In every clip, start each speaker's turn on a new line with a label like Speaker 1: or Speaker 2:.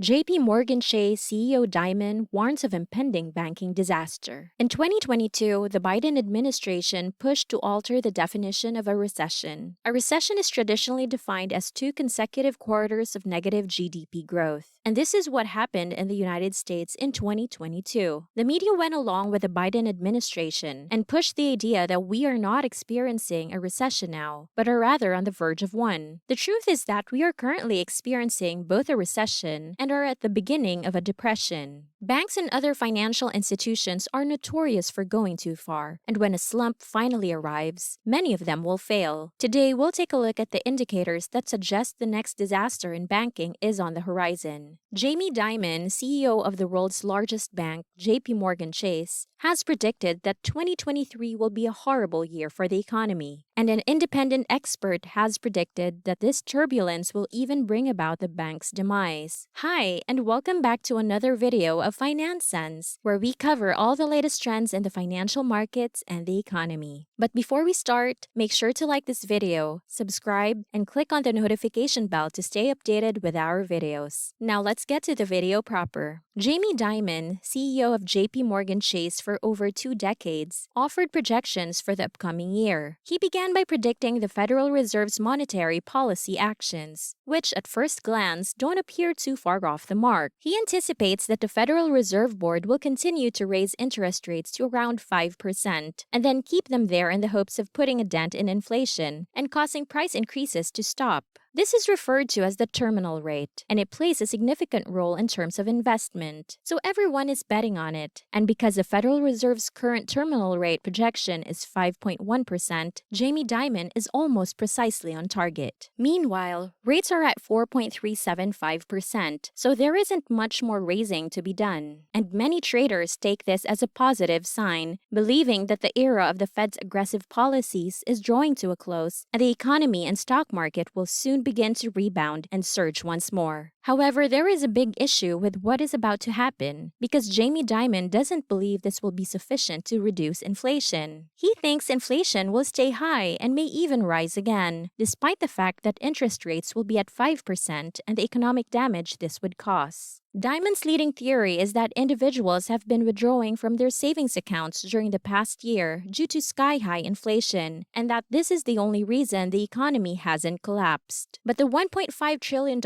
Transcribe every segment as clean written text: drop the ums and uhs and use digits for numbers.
Speaker 1: Morgan Chase CEO Dimon warns of impending banking disaster. In 2022, the Biden administration pushed to alter the definition of a recession. A recession is traditionally defined as 2 consecutive quarters of negative GDP growth. And this is what happened in the United States in 2022. The media went along with the Biden administration and pushed the idea that we are not experiencing a recession now, but are rather on the verge of one. The truth is that we are currently experiencing both a recession and are at the beginning of a depression. Banks and other financial institutions are notorious for going too far, and when a slump finally arrives, many of them will fail. Today, we'll take a look at the indicators that suggest the next disaster in banking is on the horizon. Jamie Dimon, CEO of the world's largest bank, Morgan Chase, has predicted that 2023 will be a horrible year for the economy, and an independent expert has predicted that this turbulence will even bring about the bank's demise. Hi, and welcome back to another video of Finance Sense, where we cover all the latest trends in the financial markets and the economy. But before we start, make sure to like this video, subscribe, and click on the notification bell to stay updated with our videos. Now let's get to the video proper. Jamie Dimon, CEO of Morgan Chase for over 2 decades, offered projections for the upcoming year. He began by predicting the Federal Reserve's monetary policy actions, which at first glance don't appear too far off the mark. He anticipates that the Federal Reserve Board will continue to raise interest rates to around 5% and then keep them there in the hopes of putting a dent in inflation and causing price increases to stop. This is referred to as the terminal rate, and it plays a significant role in terms of investment. So everyone is betting on it. And because the Federal Reserve's current terminal rate projection is 5.1%, Jamie Dimon is almost precisely on target. Meanwhile, rates are at 4.375%, so there isn't much more raising to be done. And many traders take this as a positive sign, believing that the era of the Fed's aggressive policies is drawing to a close, and the economy and stock market will soon begin to rebound and surge once more. However, there is a big issue with what is about to happen because Jamie Dimon doesn't believe this will be sufficient to reduce inflation. He thinks inflation will stay high and may even rise again, despite the fact that interest rates will be at 5% and the economic damage this would cause. Dimon's leading theory is that individuals have been withdrawing from their savings accounts during the past year due to sky-high inflation, and that this is the only reason the economy hasn't collapsed. But the $1.5 trillion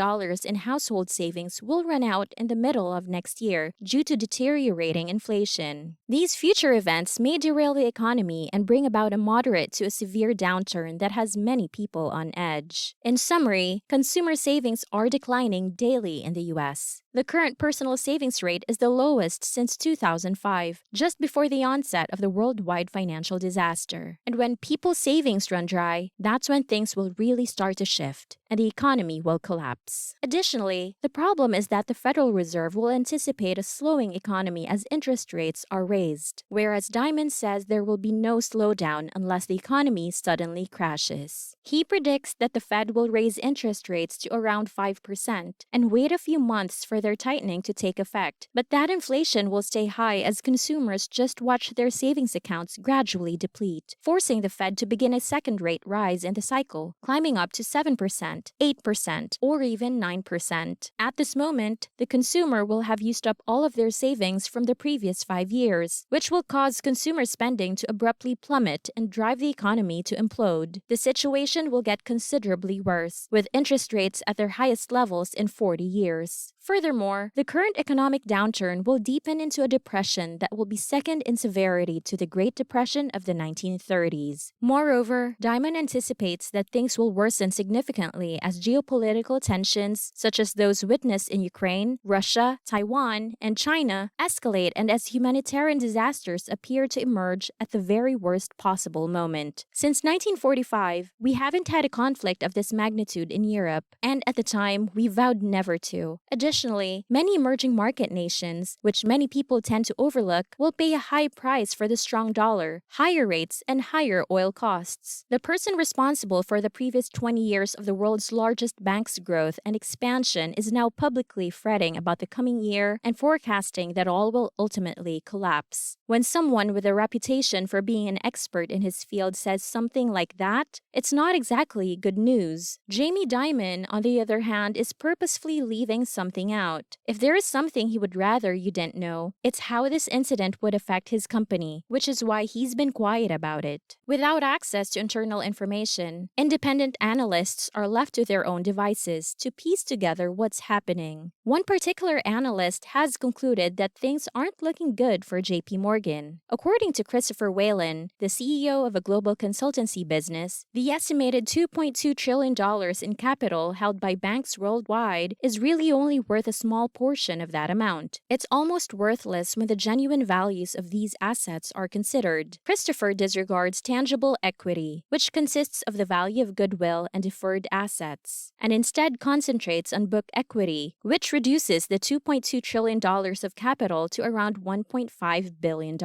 Speaker 1: in household savings will run out in the middle of next year due to deteriorating inflation. These future events may derail the economy and bring about a moderate to a severe downturn that has many people on edge. In summary, consumer savings are declining daily in the U.S. The current personal savings rate is the lowest since 2005, just before the onset of the worldwide financial disaster. And when people's savings run dry, that's when things will really start to shift, and the economy will collapse. Additionally, the problem is that the Federal Reserve will anticipate a slowing economy as interest rates are raised, whereas Dimon says there will be no slowdown unless the economy suddenly crashes. He predicts that the Fed will raise interest rates to around 5% and wait a few months for their tightening to take effect, but that inflation will stay high as consumers just watch their savings accounts gradually deplete, forcing the Fed to begin a second rate rise in the cycle, climbing up to 7%, 8%, or even 9%. At this moment, the consumer will have used up all of their savings from the previous 5 years, which will cause consumer spending to abruptly plummet and drive the economy to implode. The situation will get considerably worse, with interest rates at their highest levels in 40 years. Furthermore, the current economic downturn will deepen into a depression that will be second in severity to the Great Depression of the 1930s. Moreover, Dimon anticipates that things will worsen significantly as geopolitical tensions, such as those witnessed in Ukraine, Russia, Taiwan, and China, escalate and as humanitarian disasters appear to emerge at the very worst possible moment. Since 1945, we haven't had a conflict of this magnitude in Europe, and at the time, we vowed never to. Additionally, many emerging market nations, which many people tend to overlook, will pay a high price for the strong dollar, higher rates, and higher oil costs. The person responsible for the previous 20 years of the world's largest bank's growth and expansion is now publicly fretting about the coming year and forecasting that all will ultimately collapse. When someone with a reputation for being an expert in his field says something like that, it's not exactly good news. Jamie Dimon, on the other hand, is purposefully leaving something bailing out. If there is something he would rather you didn't know, it's how this incident would affect his company, which is why he's been quiet about it. Without access to internal information, independent analysts are left to their own devices to piece together what's happening. One particular analyst has concluded that things aren't looking good for JP Morgan. According to Christopher Whalen, the CEO of a global consultancy business, the estimated $2.2 trillion in capital held by banks worldwide is really only worth a small portion of that amount. It's almost worthless when the genuine values of these assets are considered. Christopher disregards tangible equity, which consists of the value of goodwill and deferred assets, and instead concentrates on book equity, which reduces the $2.2 trillion of capital to around $1.5 billion.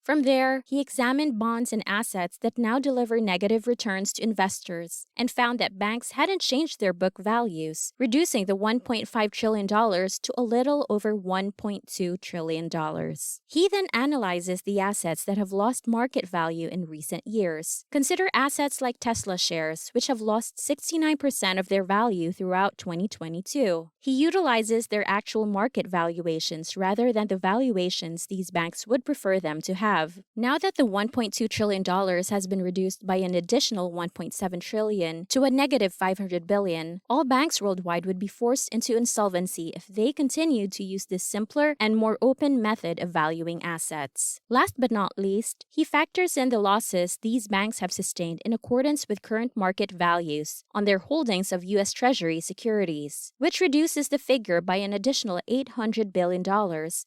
Speaker 1: From there, he examined bonds and assets that now deliver negative returns to investors and found that banks hadn't changed their book values, reducing the $1.5 trillion to a little over $1.2 trillion. He then analyzes the assets that have lost market value in recent years. Consider assets like Tesla shares, which have lost 69% of their value throughout 2022. He utilizes their actual market valuations rather than the valuations these banks would prefer them to have. Now that the $1.2 trillion has been reduced by an additional $1.7 trillion to a negative $500 billion, all banks worldwide would be forced into insolvency if they continued to use this simpler and more open method of valuing assets. Last but not least, he factors in the losses these banks have sustained in accordance with current market values on their holdings of U.S. Treasury securities, which reduces the figure by an additional $800 billion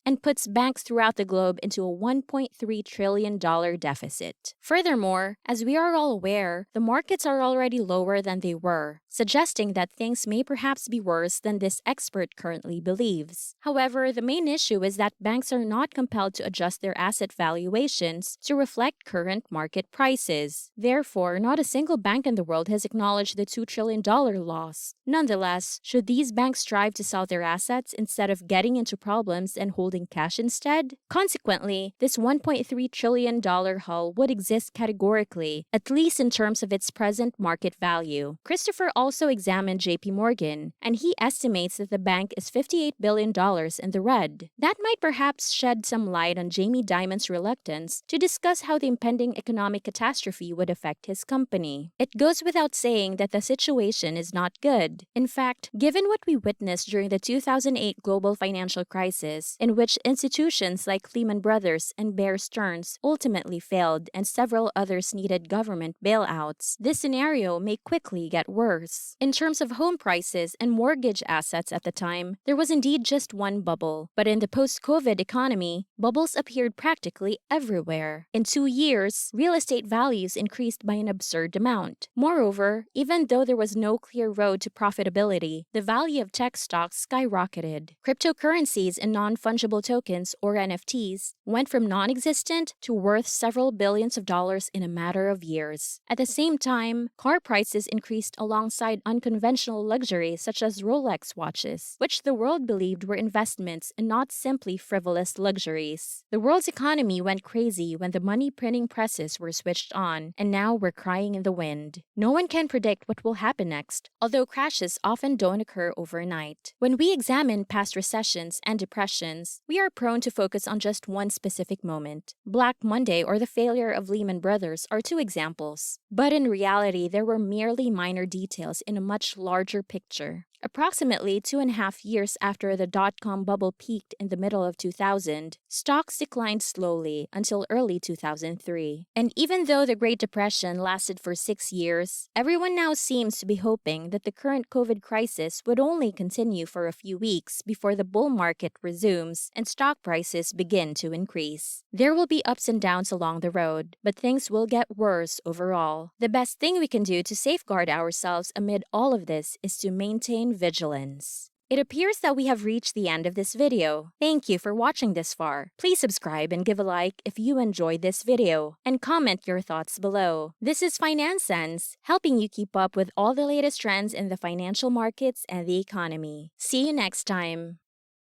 Speaker 1: and puts banks throughout the globe into a $1.3 trillion deficit. Furthermore, as we are all aware, the markets are already lower than they were, suggesting that things may perhaps be worse than this expert currently believes. However, the main issue is that banks are not compelled to adjust their asset valuations to reflect current market prices. Therefore, not a single bank in the world has acknowledged the $2 trillion loss. Nonetheless, should these banks strive to sell their assets instead of getting into problems and holding cash instead? Consequently, this $1.3 trillion hull would exist categorically, at least in terms of its present market value. Christopher also examined JP Morgan, and he estimates that the bank is $58 billion in the red. That might perhaps shed some light on Jamie Dimon's reluctance to discuss how the impending economic catastrophe would affect his company. It goes without saying that the situation is not good. In fact, given what we witnessed during the 2008 global financial crisis, in which institutions like Lehman Brothers and Bear Stearns ultimately failed and several others needed government bailouts, this scenario may quickly get worse. In terms of home prices and mortgage assets at the time, there was indeed just one bubble. But in the post-COVID economy, bubbles appeared practically everywhere. In 2 years, real estate values increased by an absurd amount. Moreover, even though there was no clear road to profitability, the value of tech stocks skyrocketed. Cryptocurrencies and non-fungible tokens, or NFTs, went from non-existent to worth several billions of dollars in a matter of years. At the same time, car prices increased alongside unconventional luxuries such as Rolex watches, which the world believed were investments and not simply frivolous luxuries. The world's economy went crazy when the money printing presses were switched on, and now we're crying in the wind. No one can predict what will happen next, although crashes often don't occur overnight. When we examine past recessions and depressions, we are prone to focus on just one specific moment. Black Monday or the failure of Lehman Brothers are two examples. But in reality, there were merely minor details in a much larger picture. Approximately 2.5 years after the dot-com bubble peaked in the middle of 2000, stocks declined slowly until early 2003. And even though the Great Depression lasted for 6 years, everyone now seems to be hoping that the current COVID crisis would only continue for a few weeks before the bull market resumes and stock prices begin to increase. There will be ups and downs along the road, but things will get worse overall. The best thing we can do to safeguard ourselves amid all of this is to maintain vigilance. It appears that we have reached the end of this video. Thank you for watching this far. Please subscribe and give a like if you enjoyed this video, and comment your thoughts below. This is Finance Sense, helping you keep up with all the latest trends in the financial markets and the economy. See you next time.